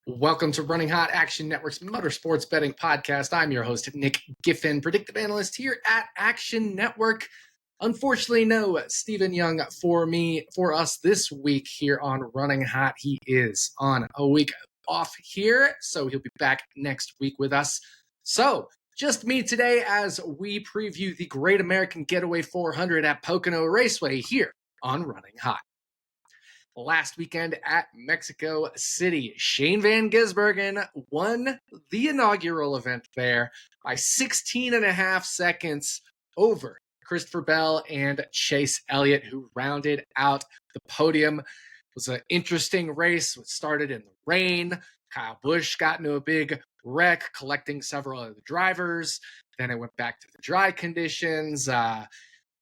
Welcome to Running Hot, Action Network's Motorsports Betting Podcast. I'm your host, Nick Giffen, predictive analyst here at Action Network. Unfortunately, no Stephen Young for us this week here on Running Hot. He is on a week off here, so he'll be back next week with us. So, just me today as we preview the Great American Getaway 400 at Pocono Raceway here on Running Hot. Last weekend at Mexico City, Shane Van Gisbergen won the inaugural event there by 16.5 seconds over Christopher Bell and Chase Elliott, who rounded out the podium. It was an interesting race. It started in the rain. Kyle Busch got into a big wreck, collecting several of the drivers. Then it went back to the dry conditions.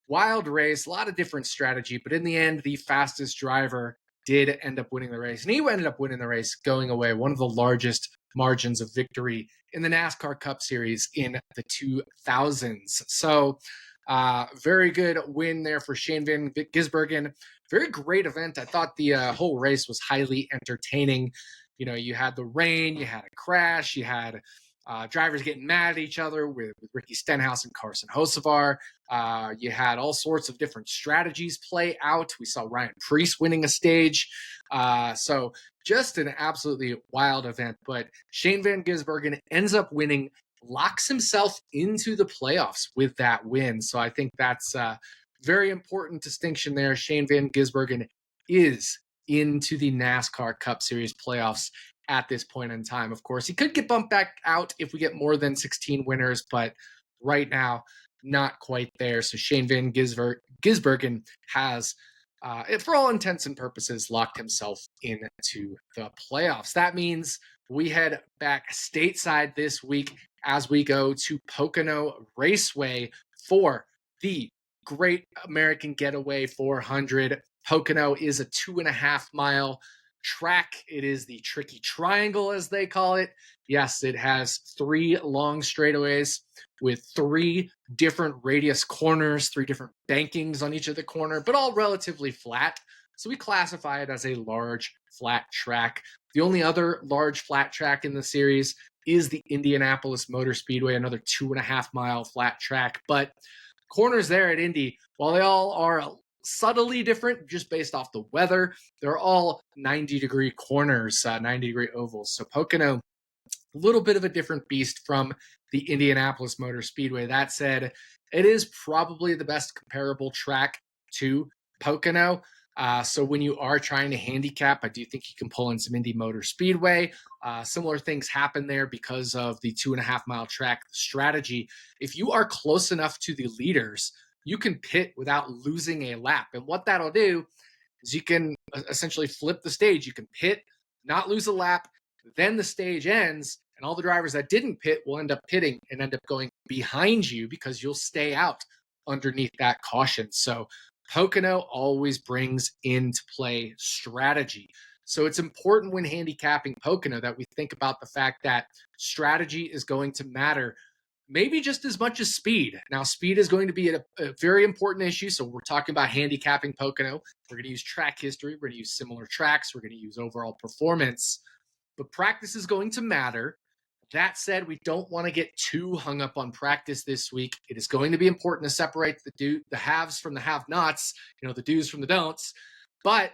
Wild race, a lot of different strategy, but in the end, the fastest driver did end up winning the race. And he ended up winning the race, going away one of the largest margins of victory in the NASCAR Cup Series in the 2000s. So very good win there for Shane Van Gisbergen. Very great event. I thought the whole race was highly entertaining. You know, you had the rain, you had a crash, you had drivers getting mad at each other with Ricky Stenhouse and Carson Hocevar. You had all sorts of different strategies play out. We saw Ryan Preece winning a stage. So just an absolutely wild event. But Shane Van Gisbergen ends up winning, locks himself into the playoffs with that win. So I think that's a very important distinction there. Shane Van Gisbergen is into the NASCAR Cup Series playoffs at this point in time. Of course, he could get bumped back out if we get more than 16 winners, but right now, not quite there. So Shane Van Gisbergen has, for all intents and purposes, locked himself into the playoffs. That means we head back stateside this week as we go to Pocono Raceway for the Great American Getaway 400. Pocono is a 2.5-mile track. It is the Tricky Triangle, as they call it. Yes, it has 3 long straightaways with 3 different radius corners, 3 different bankings on each of the corner, but all relatively flat. So we classify it as a large flat track. The only other large flat track in the series is the Indianapolis Motor Speedway, another 2.5-mile flat track. But corners there at Indy, while they all are subtly different just based off the weather, they're all 90-degree corners, 90-degree ovals. So Pocono, a little bit of a different beast from the Indianapolis Motor Speedway. That said, it is probably the best comparable track to Pocono. So when you are trying to handicap, I do think you can pull in some Indy Motor Speedway. Similar things happen there because of the 2.5-mile track strategy. If you are close enough to the leaders, you can pit without losing a lap. And what that'll do is you can essentially flip the stage. You can pit, not lose a lap, then the stage ends, and all the drivers that didn't pit will end up pitting and end up going behind you because you'll stay out underneath that caution. So Pocono always brings into play strategy. So it's important when handicapping Pocono that we think about the fact that strategy is going to matter maybe just as much as speed. Now, speed is going to be a very important issue. So we're talking about handicapping Pocono. We're going to use track history. We're going to use similar tracks. We're going to use overall performance. But practice is going to matter. That said, we don't want to get too hung up on practice this week. It is going to be important to separate the haves from the have-nots, the do's from the don'ts. But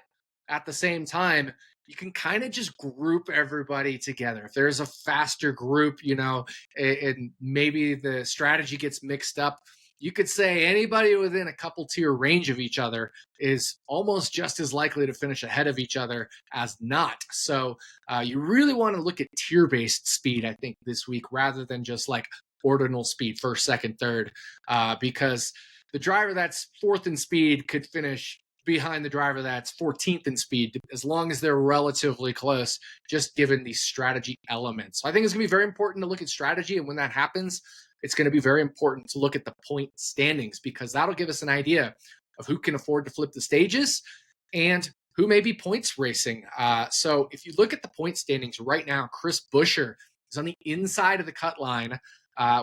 at the same time, you can kind of just group everybody together. If there's a faster group, and maybe the strategy gets mixed up, you could say anybody within a couple tier range of each other is almost just as likely to finish ahead of each other as not. So you really want to look at tier-based speed, I think, this week, rather than just like ordinal speed, first, second, third, because the driver that's 4th in speed could finish behind the driver that's 14th in speed, as long as they're relatively close, just given the strategy elements. So I think it's going to be very important to look at strategy, and when that happens, it's going to be very important to look at the point standings, because that'll give us an idea of who can afford to flip the stages and who may be points racing. So if you look at the point standings right now, Chris Buescher is on the inside of the cut line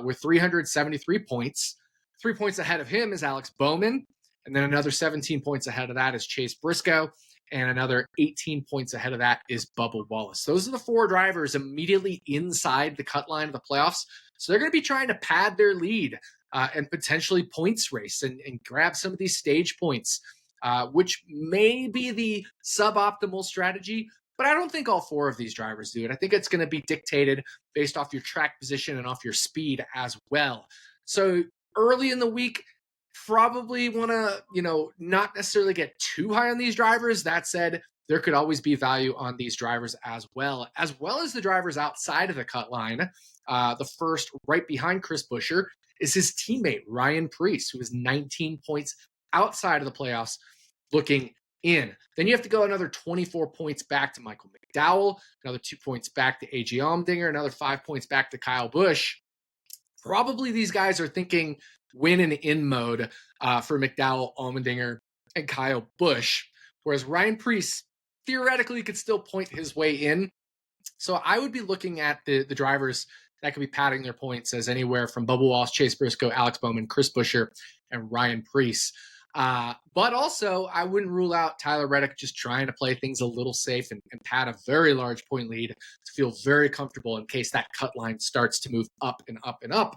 with 373 points. 3 points ahead of him is Alex Bowman. And then another 17 points ahead of that is Chase Briscoe. and another 18 points ahead of that is Bubba Wallace. Those are the 4 drivers immediately inside the cut line of the playoffs. So they're going to be trying to pad their lead and potentially points race and grab some of these stage points, which may be the suboptimal strategy. But I don't think all 4 of these drivers do it. I think it's going to be dictated based off your track position and off your speed as well. So early in the week, probably want to, not necessarily get too high on these drivers. That said, there could always be value on these drivers as well as the drivers outside of the cut line. The first right behind Chris Buescher is his teammate, Ryan Preece, who is 19 points outside of the playoffs looking in. Then you have to go another 24 points back to Michael McDowell, another 2 points back to A.J. Allmendinger, another 5 points back to Kyle Busch. Probably these guys are thinking win and in mode for McDowell, Allmendinger, and Kyle Busch, whereas Ryan Preece theoretically could still point his way in. So I would be looking at the drivers that could be padding their points as anywhere from Bubba Wallace, Chase Briscoe, Alex Bowman, Chris Buescher, and Ryan Preece. But also, I wouldn't rule out Tyler Reddick just trying to play things a little safe and pad a very large point lead to feel very comfortable in case that cut line starts to move up and up and up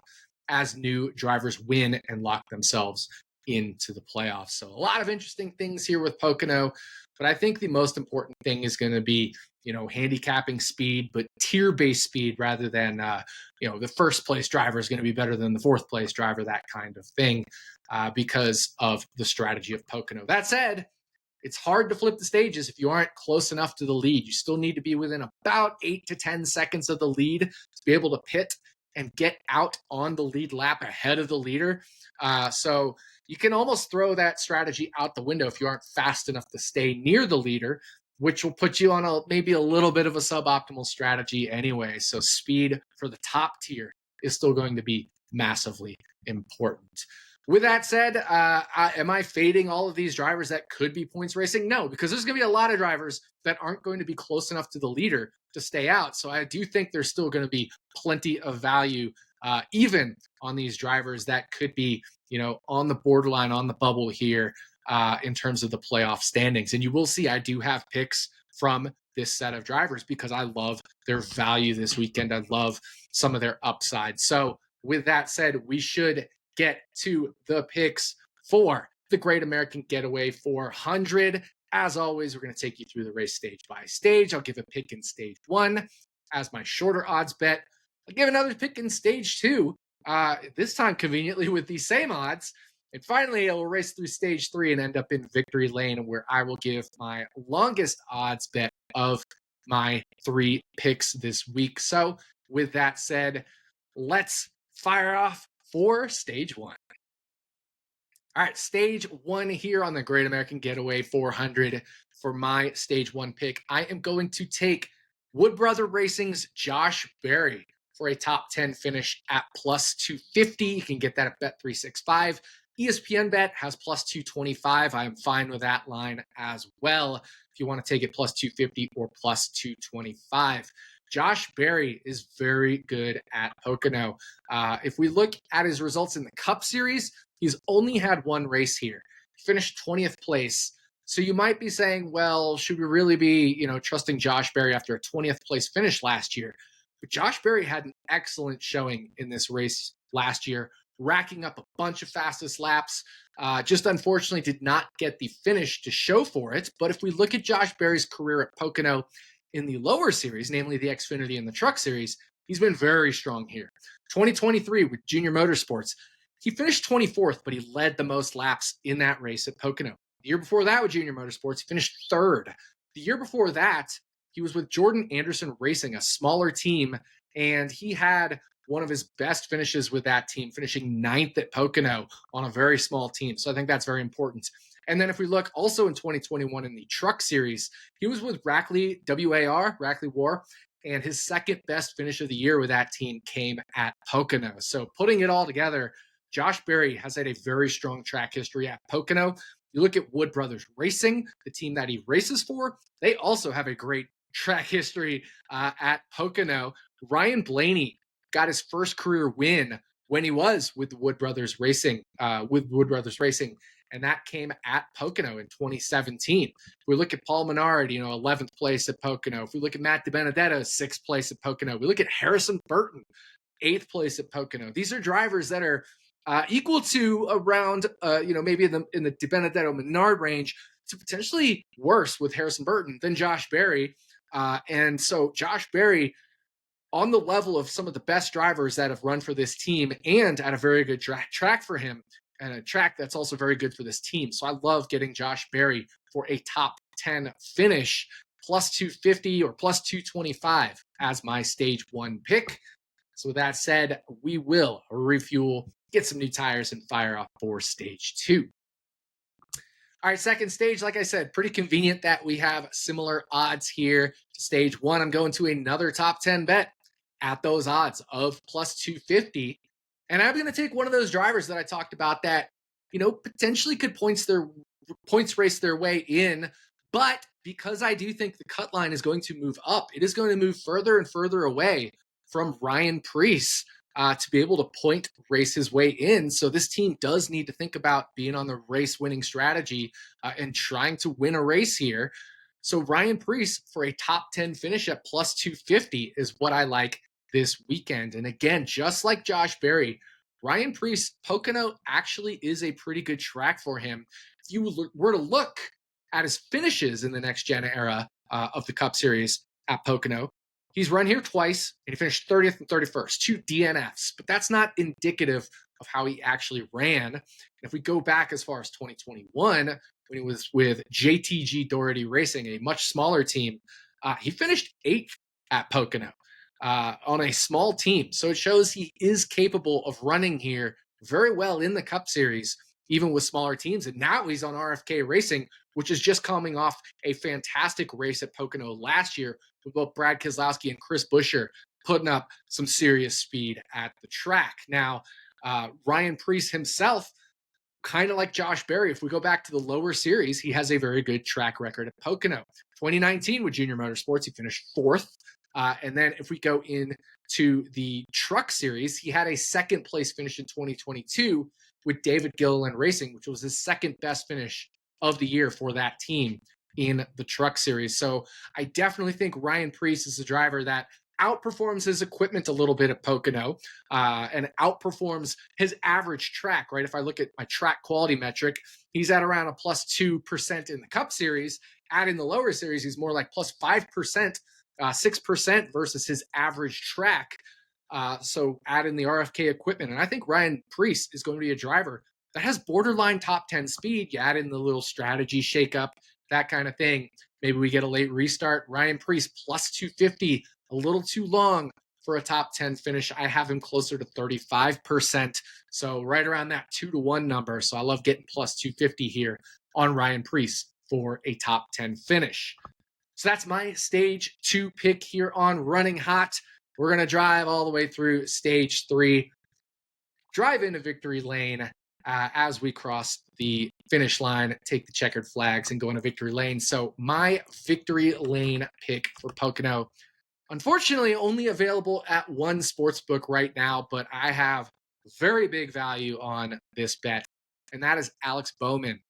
as new drivers win and lock themselves into the playoffs. So a lot of interesting things here with Pocono, but I think the most important thing is going to be, handicapping speed, but tier-based speed rather than, the first place driver is going to be better than the fourth place driver, that kind of thing, because of the strategy of Pocono. That said, it's hard to flip the stages if you aren't close enough to the lead. You still need to be within about 8 to 10 seconds of the lead to be able to pit and get out on the lead lap ahead of the leader. So you can almost throw that strategy out the window if you aren't fast enough to stay near the leader, which will put you on maybe a little bit of a suboptimal strategy anyway. So speed for the top tier is still going to be massively important. With that said, am I fading all of these drivers that could be points racing? No, because there's going to be a lot of drivers that aren't going to be close enough to the leader to stay out. So I do think there's still going to be plenty of value, even on these drivers that could be, on the borderline, on the bubble here in terms of the playoff standings. And you will see I do have picks from this set of drivers because I love their value this weekend. I love some of their upside. So with that said, we should get to the picks for the Great American Getaway 400. As always, we're going to take you through the race stage by stage. I'll give a pick in stage 1 as my shorter odds bet. I'll give another pick in stage 2, this time conveniently with the same odds. And finally, I will race through stage 3 and end up in victory lane, where I will give my longest odds bet of my 3 picks this week. So with that said, let's fire off for stage 1. All right, stage 1 here on the Great American Getaway 400. For my stage 1 pick, I am going to take Wood Brother Racing's Josh Berry for a top 10 finish at plus 250. You can get that at Bet365. ESPN Bet has plus 225. I am fine with that line as well if you want to take it plus 250 or plus 225. Josh Berry is very good at Pocono. If we look at his results in the Cup Series, he's only had 1 race here. He finished 20th place. So you might be saying, well, should we really be, trusting Josh Berry after a 20th place finish last year? But Josh Berry had an excellent showing in this race last year, racking up a bunch of fastest laps. Just unfortunately did not get the finish to show for it. But if we look at Josh Berry's career at Pocono in the lower series, namely the Xfinity and the Truck Series, he's been very strong here. 2023 with Junior Motorsports, he finished 24th, but he led the most laps in that race at Pocono. The year before that with Junior Motorsports, he finished 3rd. The year before that, he was with Jordan Anderson Racing, a smaller team, and he had one of his best finishes with that team, finishing 9th at Pocono on a very small team. So I think that's very important. And then if we look also in 2021 in the Truck Series, he was with Rackley War, and his second best finish of the year with that team came at Pocono. So putting it all together, Josh Berry has had a very strong track history at Pocono. You look at Wood Brothers Racing, the team that he races for, they also have a great track history at Pocono. Ryan Blaney got his first career win when he was with Wood Brothers Racing, and that came at Pocono in 2017. If we look at Paul Menard, 11th place at Pocono. If we look at Matt DiBenedetto, 6th place at Pocono. We look at Harrison Burton, 8th place at Pocono. These are drivers that are equal to around, maybe in the DiBenedetto Menard range, to potentially worse with Harrison Burton than Josh Berry. And so Josh Berry, on the level of some of the best drivers that have run for this team, and at a very good track for him, and a track that's also very good for this team. So I love getting Josh Berry for a top 10 finish, plus 250 or plus 225 as my stage 1 pick. So with that said, we will refuel, get some new tires, and fire off for stage 2. All right, second stage, like I said, pretty convenient that we have similar odds here to stage 1. I'm going to another top 10 bet at those odds of plus 250. And I'm going to take one of those drivers that I talked about that, potentially could points race their way in. But because I do think the cut line is going to move up, it is going to move further and further away from Ryan Preece to be able to point race his way in. So this team does need to think about being on the race winning strategy and trying to win a race here. So Ryan Preece for a top 10 finish at plus 250 is what I like this weekend. And again, just like Josh Berry, Ryan Preece, Pocono actually is a pretty good track for him. If you were to look at his finishes in the next gen era of the Cup Series at Pocono, he's run here twice, and he finished 30th and 31st, 2 DNFs. But that's not indicative of how he actually ran. And if we go back as far as 2021, when he was with JTG Doherty Racing, a much smaller team, he finished 8th at Pocono on a small team. So it shows he is capable of running here very well in the Cup Series, even with smaller teams. And now he's on RFK Racing, which is just coming off a fantastic race at Pocono last year with both Brad Keselowski and Chris Buescher putting up some serious speed at the track. Now, Ryan Preece himself, kind of like Josh Berry, if we go back to the lower series, he has a very good track record at Pocono. 2019 with Junior Motorsports, he finished 4th. And then if we go into the truck series, he had a 2nd place finish in 2022 with David Gilliland Racing, which was his 2nd best finish of the year for that team in the truck series. So I definitely think Ryan Preece is a driver that outperforms his equipment a little bit at Pocono and outperforms his average track, right? If I look at my track quality metric, he's at around a plus 2% in the Cup Series. In the lower series, he's more like plus 5%, 6% versus his average track. So add in the RFK equipment. And I think Ryan Preece is going to be a driver that has borderline top 10 speed. You add in the little strategy shakeup, that kind of thing. Maybe we get a late restart. Ryan Preece plus 250, a little too long for a top 10 finish. I have him closer to 35%. So right around that 2-1 number. So I love getting plus 250 here on Ryan Preece for a top 10 finish. So that's my stage 2 pick here on Running Hot. We're going to drive all the way through stage 3, drive into victory lane as we cross the finish line, take the checkered flags, and go into victory lane. So my victory lane pick for Pocono, unfortunately, only available at one sportsbook right now, but I have very big value on this bet, and that is Alex Bowman.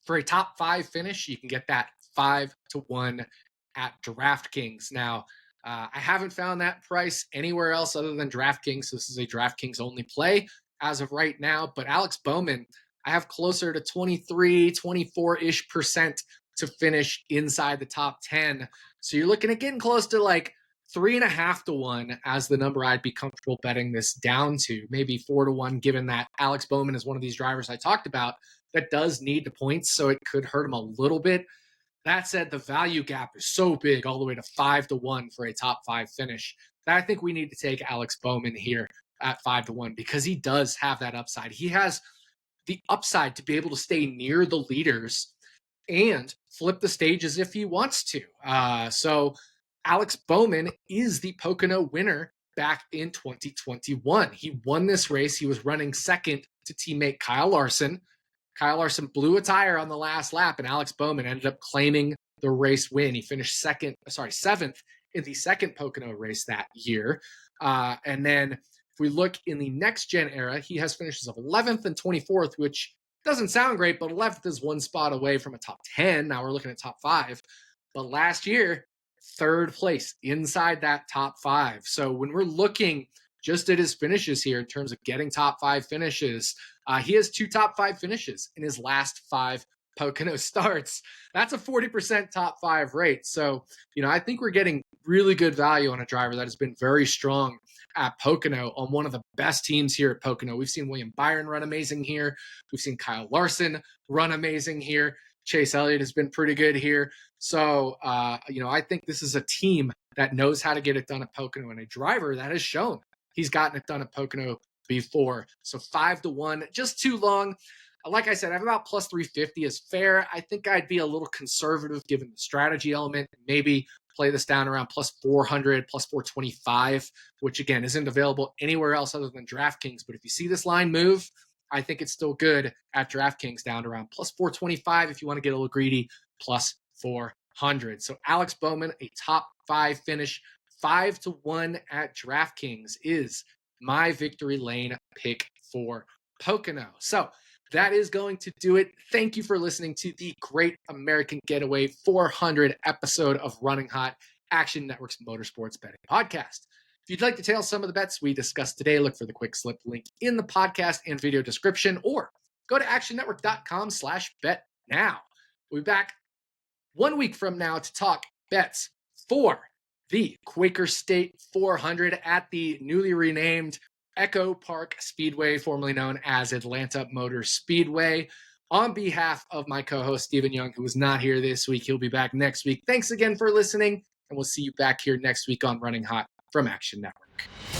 For a top 5 finish, you can get that 5-1 at DraftKings. Now, I haven't found that price anywhere else other than DraftKings. So this is a DraftKings only play as of right now. But Alex Bowman, I have closer to 23, 24-ish% to finish inside the top 10. So you're looking at getting close to like 3.5-1 as the number I'd be comfortable betting this down to. Maybe 4-1, given that Alex Bowman is one of these drivers I talked about that does need the points, so it could hurt him a little bit. That said, the value gap is so big, all the way to 5-1 for a top 5 finish, that I think we need to take Alex Bowman here at 5-1 because he does have that upside. He has the upside to be able to stay near the leaders and flip the stages if he wants to. So Alex Bowman is the Pocono winner back in 2021. He won this race. He was running second to teammate Kyle Larson. Kyle Larson blew a tire on the last lap, and Alex Bowman ended up claiming the race win. He finished seventh in the second Pocono race that year. And then if we look in the next gen era, he has finishes of 11th and 24th, which Doesn't sound great, but 11th is one spot away from a top 10. Now we're looking at top 5. But last year, 3rd place inside that top 5. So when we're looking just at his finishes here in terms of getting top 5 finishes, he has 2 top 5 finishes in his last 5 Pocono starts. That's a 40% top 5 rate. So, I think we're getting really good value on a driver that has been very strong at Pocono on one of the best teams here at Pocono. We've seen William Byron run amazing here. We've seen Kyle Larson run amazing here. Chase Elliott has been pretty good here. So, I think this is a team that knows how to get it done at Pocono and a driver that has shown he's gotten it done at Pocono before. So 5-1, just too long. Like I said, I have about plus 350 is fair. I think I'd be a little conservative given the strategy element. Maybe play this down around plus 400, plus 425, which again isn't available anywhere else other than DraftKings. But if you see this line move, I think it's still good at DraftKings down to around plus 425. If you want to get a little greedy, plus 400. So Alex Bowman, a top 5 finish, 5-1 at DraftKings is my victory lane pick for Pocono. So that is going to do it. Thank you for listening to the Great American Getaway 400 episode of Running Hot, Action Network's Motorsports Betting Podcast. If you'd like to tail some of the bets we discussed today, look for the quick slip link in the podcast and video description, or go to actionnetwork.com/bet now. We'll be back 1 week from now to talk bets for the Quaker State 400 at the newly renamed Echo Park Speedway, formerly known as Atlanta Motor Speedway. On behalf of my co-host, Stephen Young, who was not here this week, he'll be back next week. Thanks again for listening, and we'll see you back here next week on Running Hot from Action Network.